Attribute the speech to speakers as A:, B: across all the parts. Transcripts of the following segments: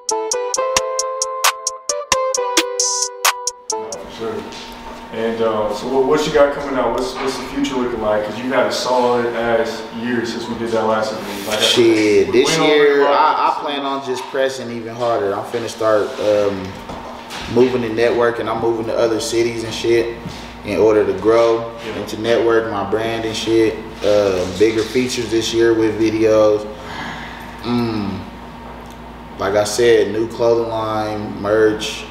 A: For sure. And so what you got coming out? What's the future looking like? Because you had a solid ass year since we did that last interview. Like,
B: shit, this year I plan on just pressing even harder. I'm finna start moving the network, and I'm moving to other cities and shit in order to grow and to network my brand and shit. Bigger features this year with videos. Like I said, new clothing line, merch,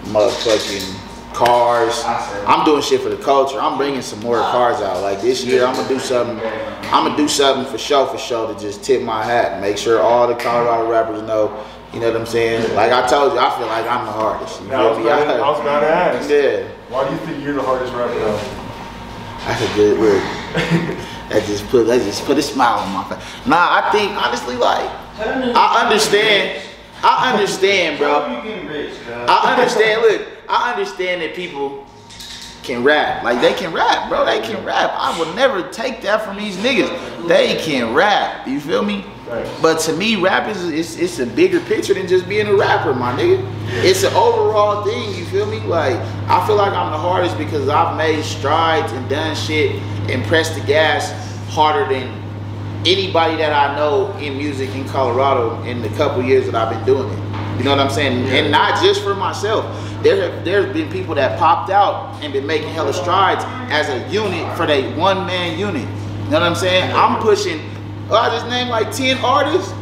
B: motherfucking cars. I'm doing shit for the culture. I'm bringing some more cars out. Like this year, I'm gonna do something. I'm gonna do something for show to just tip my hat and make sure all the Colorado rappers know. You know what I'm saying? Like I told you, I feel like I'm the hardest. You feel me?
A: I was about to ask.
B: Yeah.
A: Why do you think you're the hardest rapper out?
B: That's a good word. That just put a smile on my face. Nah, I think honestly, like I understand, bro. I understand. Look, I understand that people can rap. Like they can rap, bro. They can rap. I would never take that from these niggas. They can rap. You feel me? Right. But to me, rap it's a bigger picture than just being a rapper, my nigga. It's an overall thing. You feel me? Like I feel like I'm the hardest because I've made strides and done shit and pressed the gas harder than anybody that I know in music in Colorado in the couple years that I've been doing it. You know what I'm saying? Yeah. And not just for myself. There's been people that popped out and been making hella strides as a unit for their one-man unit. You know what I'm saying? I'm pushing, I just named like 10 artists.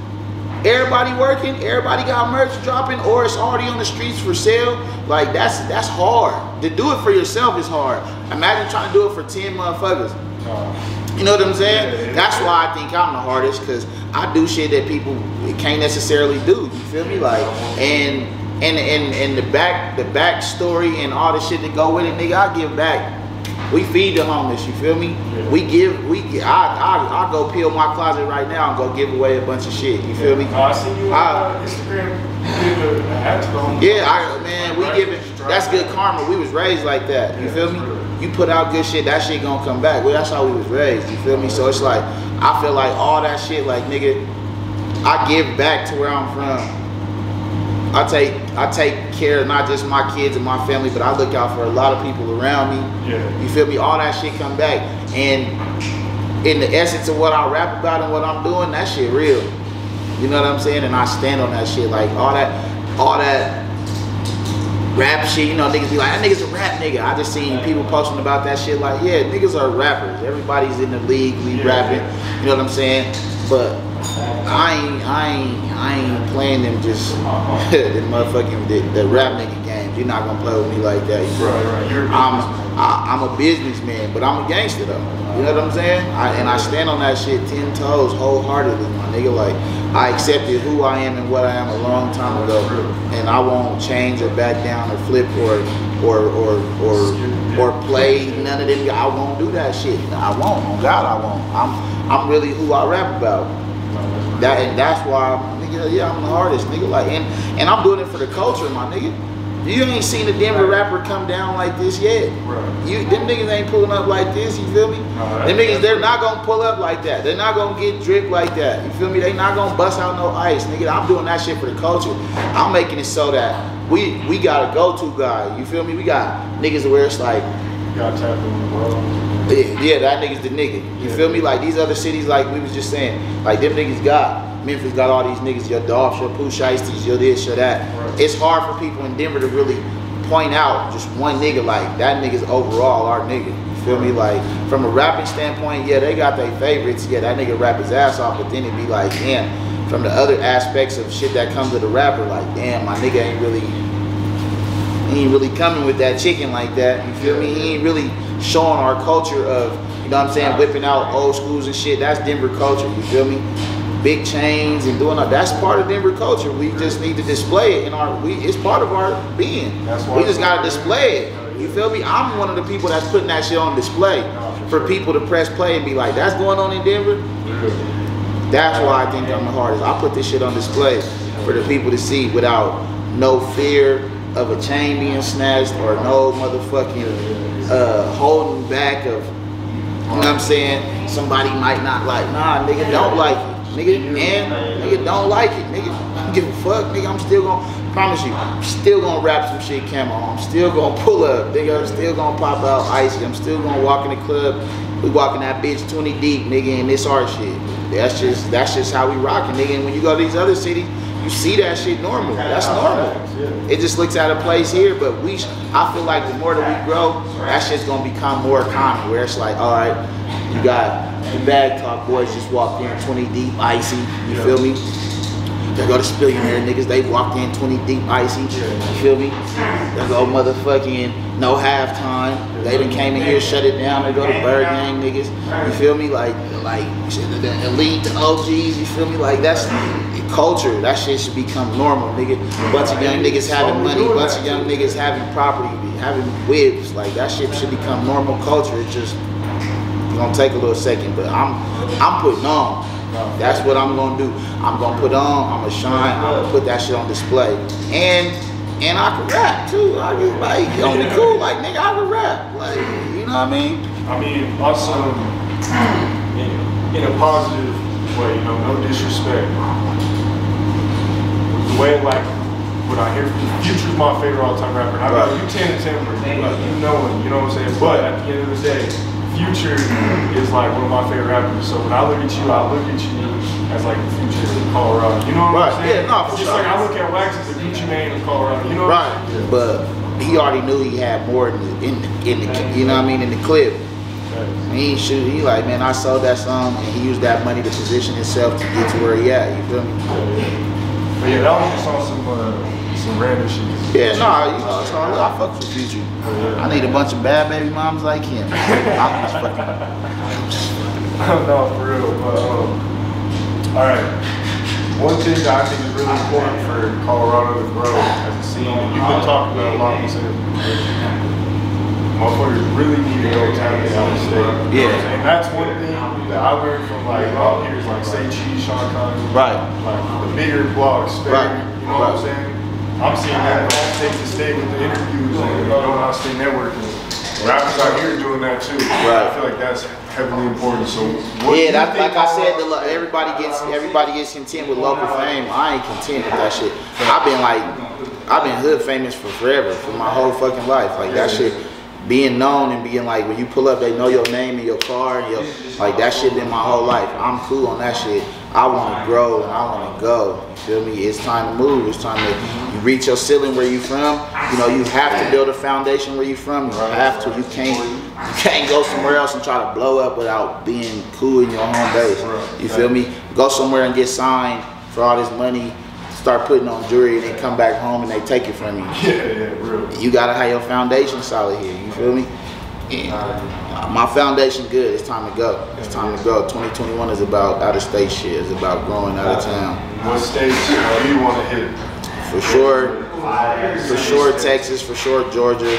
B: Everybody working, everybody got merch dropping, or it's already on the streets for sale. Like that's hard. To do it for yourself is hard. Imagine trying to do it for 10 motherfuckers. You know what I'm saying? That's why I think I'm the hardest, because I do shit that people can't necessarily do. You feel me? Like and the back story and all the shit that go with it, nigga, I give back. We feed the homeless, you feel me? Yeah. I go peel my closet right now and go give away a bunch of shit, you feel me?
A: I see you on Instagram, you give a hat to the homeless.
B: Yeah, man, we give it, that's good karma. We was raised like that, you feel me? You put out good shit, that shit gonna come back. Well, that's how we was raised, you feel me? So it's like, I feel like all that shit, like, nigga, I give back to where I'm from. I take care of not just my kids and my family, but I look out for a lot of people around me. Yeah. You feel me? All that shit come back. And in the essence of what I rap about and what I'm doing, that shit real. You know what I'm saying? And I stand on that shit. Like all that rap shit, you know, niggas be like, that nigga's a rap nigga. I just seen people posting about that shit like, yeah, niggas are rappers. Everybody's in the league, we rapping. You know what I'm saying? But I ain't playing them just the motherfucking the rap nigga games. You're not gonna play with me like that. I'm a businessman, but I'm a gangster though. You know what I'm saying? And I stand on that shit 10 toes wholeheartedly, my nigga. Like I accepted who I am and what I am a long time ago, and I won't change or back down or flip or play none of them. I won't do that shit. I won't. On God, I won't. I'm really who I rap about. That's why, nigga, yeah, I'm the hardest, nigga. Like, and I'm doing it for the culture, my nigga. You ain't seen a Denver rapper come down like this yet. Them niggas ain't pulling up like this, you feel me? Them niggas, they're not gonna pull up like that. They're not gonna get drip like that, you feel me? They not gonna bust out no ice, nigga. I'm doing that shit for the culture. I'm making it so that we got a go-to guy, you feel me? We got niggas where it's like,
A: you gotta tap in the world.
B: Yeah, that nigga's the nigga. You feel me? Like these other cities, like we was just saying, like them niggas Memphis got all these niggas, your Dolphs, your Pooh Shiesties, your this, your that. Right. It's hard for people in Denver to really point out just one nigga, like that nigga's overall our nigga. You feel me? Like from a rapping standpoint, yeah, they got their favorites. Yeah, that nigga rap his ass off, but then it be like, damn, from the other aspects of shit that comes to the rapper, like, damn, my nigga ain't really coming with that chicken like that. You feel me? He ain't really showing our culture of, you know what I'm saying, whipping out old schools and shit. That's Denver culture, you feel me? Big chains and doing that. That's part of Denver culture. We just need to display it in it's part of our being. We just gotta display it. You feel me? I'm one of the people that's putting that shit on display for people to press play and be like, that's going on in Denver? That's why I think I'm the hardest. I put this shit on display for the people to see without no fear of a chain being snatched or no motherfucking holding back of, you know what I'm saying, somebody might not like, nah, nigga, don't like it. nigga, and nigga don't like it, nigga. I don't give a fuck, nigga. I'm still gonna promise you, I'm still gonna rap some shit camo. I'm still gonna pull up, nigga. I'm still gonna pop out icy. I'm still gonna walk in the club. We walking that bitch 20 deep, nigga, and this our shit. That's just how we rockin', nigga. And when you go to these other cities, you see that shit normal. That's normal. It just looks out of place here, but I feel like the more that we grow, that shit's gonna become more common. Where it's like, all right, you got the bag talk boys just walked in 20 deep, icy. You feel me? They go to Spillionaire niggas, they walked in 20 deep, icy. You feel me? They go motherfucking no halftime. They done came in here, shut it down. They go to Bird Gang niggas. You feel me? Like the elite, the OGs. You feel me? Like that's culture. That shit should become normal, nigga. Bunch of young niggas having money, bunch of young niggas having property, having whips. Like that shit should become normal culture. It's just gonna take a little second, but I'm putting on. That's what I'm gonna do. I'm gonna put on, I'm gonna shine, I'm gonna put that shit on display. And I can rap too. I just like, on the cool, like nigga, I can rap. Like, you know what I mean?
A: I mean, also in a positive way, you know, no disrespect. The way like what I hear from Future's my favorite all-time rapper. I mean, you 10 and 10, you know him, you know what I'm saying? But at the end of the day, Future is like one of my favorite rappers. So when I look at you, I look at you as like the Future of Colorado. You know what I'm saying?
B: Yeah, no, for
A: it's just
B: sure.
A: like I look at Wax as the Gucci Mane of Colorado. You know what I'm saying?
B: But he already knew he had more in the you know what I mean, in the clip. He ain't shoot. He like, man, I sold that song and he used that money to position himself to get to where he at. You feel me?
A: But yeah, that was just on some random shit.
B: Yeah, no, you know, so I fuck with Future. I need a bunch of bad baby moms like him. I'm just fucking.
A: No, for real. But, all right. One thing that I think is really important for Colorado to grow as a scene, and you've been talking about a lot of this, motherfuckers really need to go tap it out of state.
B: Yeah.
A: And that's one thing that I learned from like all peers like Say Cheese, Sean Connery.
B: Right.
A: Like the bigger blogs,
B: Right.
A: You know what I'm saying? I'm seeing that all state to state with the interviews and going out state networking. Rappers out here doing that too.
B: Right.
A: I feel like that's heavily important. So
B: yeah, that's like I said. Everybody gets content with local fame. I ain't content with that shit. I've been hood famous for forever, for my whole fucking life. Like that shit, being known and being like when you pull up, they know your name and your car and like that shit been my whole life. I'm cool on that shit. I want to grow and I want to go. You feel me? It's time to move. It's time to you reach your ceiling where you from. You know, you have to build a foundation where you from. You have to. You can't go somewhere else and try to blow up without being cool in your home base. You feel me? Go somewhere and get signed for all this money, start putting on jewelry, and then come back home and they take it from you.
A: Yeah, real.
B: You gotta have your foundation solid here. You feel me? And my foundation good. It's time to go. It's time to go. 2021 is about out of state shit. It's about growing out of town.
A: What states do you want to hit?
B: For sure Texas. For sure Georgia.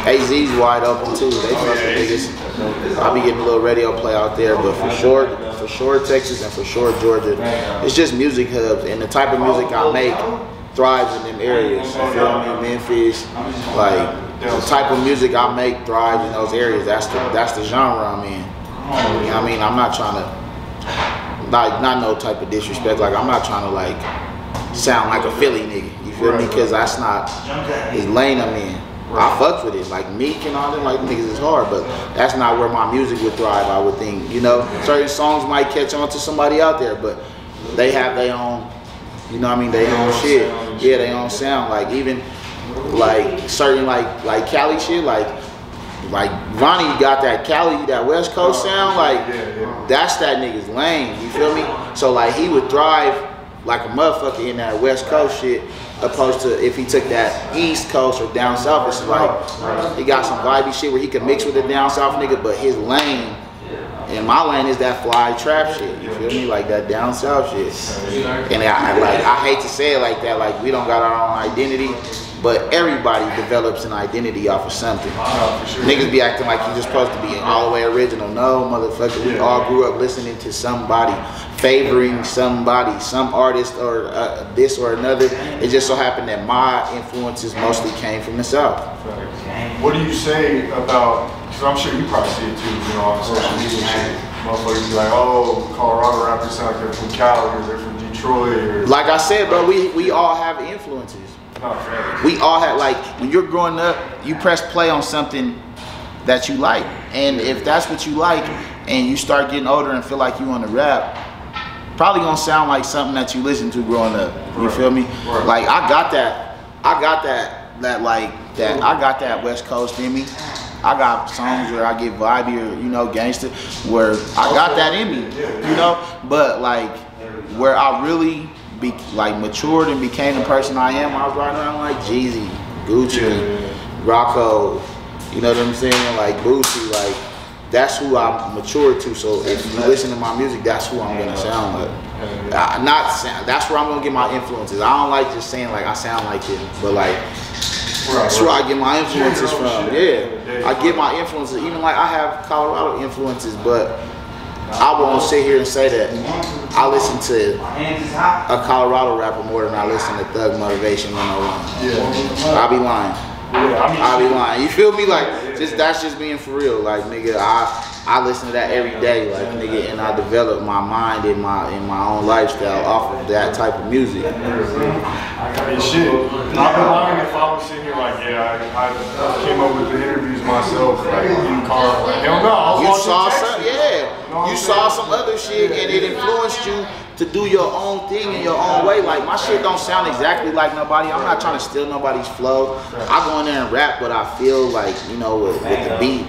B: AZ's wide open too. They fucking niggas. I'll be getting a little radio play out there, but for sure Texas and for sure Georgia. It's just music hubs, and the type of music I make thrives in them areas. You feel me? Memphis, like the type of music I make thrives in those areas. That's the genre I'm in. You know what I mean? I'm not trying to not no type of disrespect. Like I'm not trying to like sound like a Philly nigga. You feel me? Because that's not his lane I'm in. I fucks with it, like Meek and all them, like niggas is hard, but that's not where my music would thrive, I would think, you know? Certain songs might catch on to somebody out there, but they have their own, you know what I mean, their own shit. Yeah, their own sound, like even, like certain, like Cali shit, like Ronnie got that Cali, that West Coast sound, like, that's that nigga's lane, you feel me? So like he would thrive like a motherfucker in that West Coast shit, opposed to if he took that East Coast or down south. It's like he got some vibey shit where he can mix with the down south nigga, but his lane, and my lane is that fly trap shit. You feel me? Like that down south shit. And I hate to say it like that. Like we don't got our own identity, but everybody develops an identity off of something. Niggas be acting like you just supposed to be all the way original. No, motherfucker. We all grew up listening to somebody, favoring somebody, some artist or this or another. It just so happened that my influences mostly came from the South.
A: What do you say about, because I'm sure you probably see it too, you know, on social media shit, motherfuckers be like, oh, Colorado rappers sound like they're from Cali or they're from Detroit. Or
B: like I said, bro, we all have influences. We all have, like, when you're growing up, you press play on something that you like. And if that's what you like, and you start getting older and feel like you want to rap, probably gonna sound like something that you listened to growing up. You feel me? Like, I got that West Coast in me. I got songs where I get vibey or, you know, gangster, where I got that in me, you know? But like, where I really matured and became the person I am, I was riding around like Jeezy, Gucci, Rocco, you know what I'm saying? Like Boosie, like, that's who I matured to. So if you listen to my music, that's who I'm gonna sound like. That's where I'm gonna get my influences. I don't like just saying like I sound like it, but like, that's where I get my influences from. Yeah, I get my influences. Even like I have Colorado influences, but I won't sit here and say that I listen to a Colorado rapper more than I listen to Thug Motivation 101. I'll be lying. I'll be lying. You feel me? Like, that's just being for real. Like, nigga, I listen to that every day. Like, nigga, and I develop my mind and my own lifestyle off of that type of music.
A: I mean, shit. I've been lying if I was sitting here like, yeah, I came up with the interviews myself, like, in Colorado. Like, hell no.
B: You saw some, yeah. You saw some other shit and it influenced you to do your own thing in your own way. Like, my shit don't sound exactly like nobody. I'm not trying to steal nobody's flow. I go in there and rap what I feel like, you know, with the beat,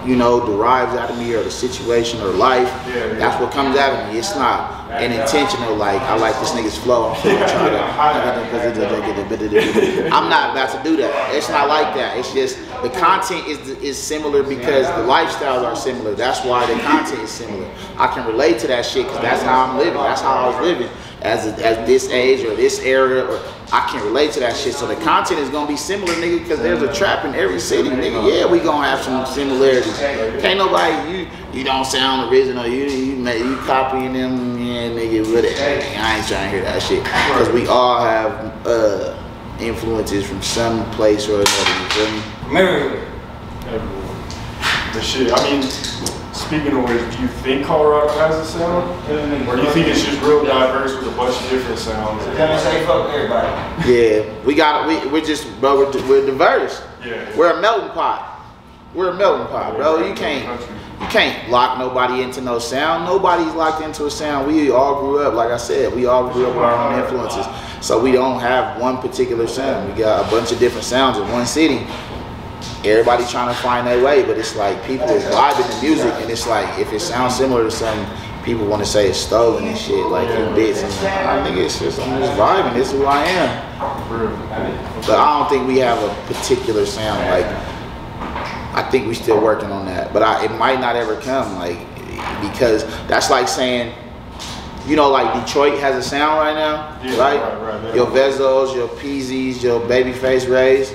B: you know, derives out of me, or the situation or life. That's what comes out of me. It's not an intentional, like, I like this nigga's flow, I'm trying to, I'm not about to do that. It's not like that. It's just the content is similar because the lifestyles are similar. That's why the content is similar. I can relate to that shit because that's how I'm living. That's how I was living at this age or this era, or I can relate to that shit. So the content is gonna be similar, nigga, because there's a trap in every city, nigga. Yeah, we gonna have some similarities. Can't nobody, you don't sound original. You copying them, yeah, nigga. Whatever. I ain't trying to hear that shit because we all have influences from some place or another. You feel me?
A: Everywhere. The shit. I mean, speaking of which, do you think Colorado has a sound? Or do you think it's just real diverse with a bunch of different sounds?
B: Yeah, we're just, bro, we're diverse. Yeah. We're a melting pot. We're a melting pot, bro. You can't lock nobody into no sound. Nobody's locked into a sound. We all grew up, like I said, we all grew up with our own influences. So we don't have one particular sound. We got a bunch of different sounds in one city. Everybody trying to find their way, but it's like people is vibing the music, and it's like if it sounds similar to something, people want to say it's stolen and shit, like you bitch. And I think it's just, I'm just vibing. This is who I am. But I don't think we have a particular sound. Like, I think we still working on that, but it might not ever come. Like, because that's like saying, you know, like Detroit has a sound right now, right? Your Vezos, your Peasies, your Babyface Rays.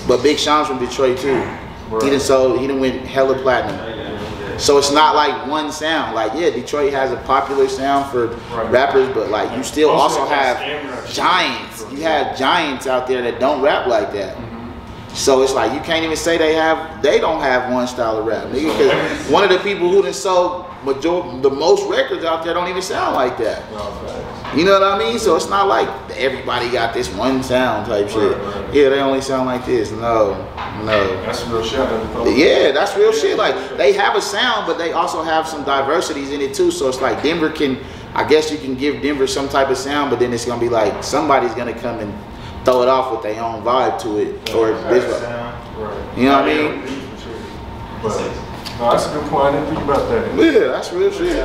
B: But Big Sean's from Detroit too. He done went hella platinum. So it's not like one sound. Like, yeah, Detroit has a popular sound for rappers, but like you still also have giants. You have giants out there that don't rap like that. So it's like you can't even say they don't have one style of rap, nigga. Because one of the people who done sold the most records out there don't even sound like that. You know what I mean? So it's not like everybody got this one sound type shit. Yeah, they only sound like this. No.
A: That's real shit.
B: Yeah, that's real shit. Like, they have a sound, but they also have some diversities in it too. So it's like Denver I guess you can give Denver some type of sound, but then it's gonna be like somebody's gonna come and throw it off with their own vibe to it, or this way. You know what I mean?
A: But, no, that's a good point. I didn't think about that.
B: Yeah, that's real shit.